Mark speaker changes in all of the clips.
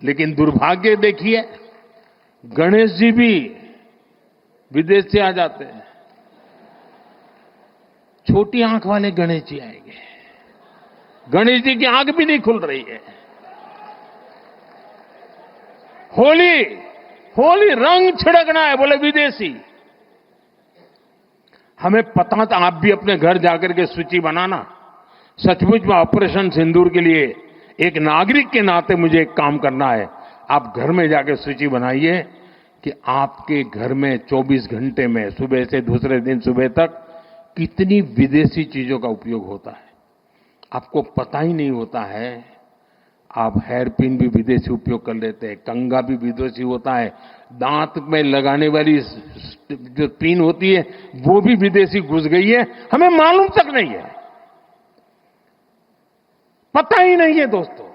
Speaker 1: लेकिन दुर्भाग्य देखिए, गणेश जी भी विदेश से आ जाते हैं। छोटी आंख वाले गणेश जी आएंगे, गणेश जी की आंख भी नहीं खुल रही है। होली होली रंग छिड़कना है, बोले विदेशी। हमें पता था, आप भी अपने घर जाकर के सूची बनाना। सचमुच में ऑपरेशन सिंदूर के लिए एक नागरिक के नाते मुझे एक काम करना है। आप घर में जाकर सूची बनाइए कि आपके घर में 24 घंटे में सुबह से दूसरे दिन सुबह तक कितनी विदेशी चीजों का उपयोग होता है। आपको पता ही नहीं होता है। आप हेयर पिन भी विदेशी उपयोग कर लेते हैं, कंघा भी विदेशी होता है, दांत में लगाने वाली जो पिन होती है वो भी विदेशी घुस गई है, हमें मालूम तक नहीं है, पता ही नहीं है। दोस्तों,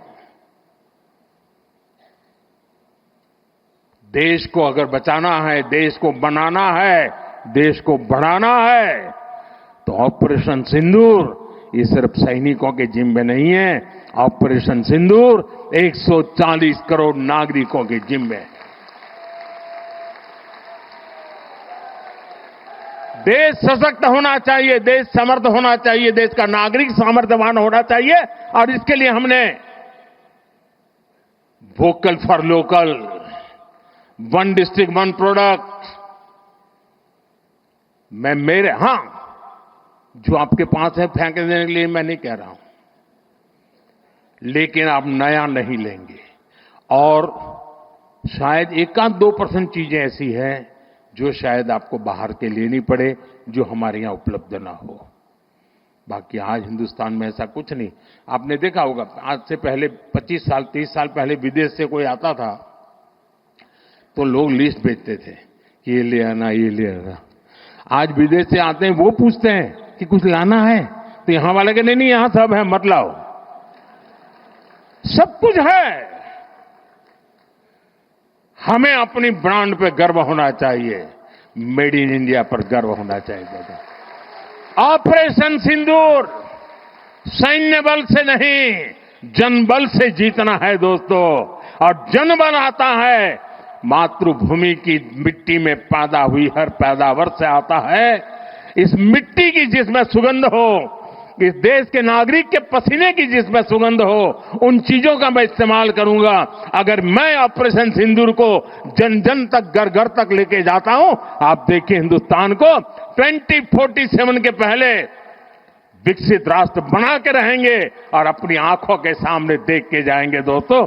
Speaker 1: देश को अगर बचाना है, देश को बनाना है, देश को बढ़ाना है, तो ऑपरेशन सिंदूर ये सिर्फ सैनिकों के जिम्मे नहीं है। ऑपरेशन सिंदूर 140 करोड़ नागरिकों के जिम्मे है। देश सशक्त होना चाहिए, देश समर्थ होना चाहिए, देश का नागरिक सामर्थ्यवान होना चाहिए। और इसके लिए हमने vocal for local, one district one product, जो आपके पास है फेंक देने के लिए मैं नहीं कह रहा हूं, लेकिन आप नया नहीं लेंगे। और शायद 1-2% चीजें ऐसी हैं जो शायद आपको बाहर के लेनी पड़े, जो हमारे यहां उपलब्ध ना हो। बाकी आज हिंदुस्तान में ऐसा कुछ नहीं। आपने देखा होगा, आज से पहले 25 साल 30 साल पहले विदेश से कोई आता था तो लोग लिस्ट भेजते थे कि ये ले आना, ये ले आना। आज विदेश से आते हैं, वो पूछते हैं कि कुछ लाना है, तो यहां वाले के नहीं, यहां सब है, मत लाओ, सब कुछ है। हमें अपनी ब्रांड पे गर्व होना चाहिए, मेड इन इंडिया पर गर्व होना चाहिए। ऑपरेशन सिंदूर सैन्य बल से नहीं, जनबल से जीतना है दोस्तों। और जनबल आता है मातृभूमि की मिट्टी में पैदा हुई हर पैदावार से आता है। इस मिट्टी की जिसमें सुगंध हो, इस देश के नागरिक के पसीने की जिसमें सुगंध हो, उन चीजों का मैं इस्तेमाल करूंगा। अगर मैं ऑपरेशन सिंदूर को जन जन तक, घर घर तक लेके जाता हूं, आप देखिए हिंदुस्तान को 2047 के पहले विकसित राष्ट्र बना के रहेंगे और अपनी आंखों के सामने देख के जाएंगे दोस्तों।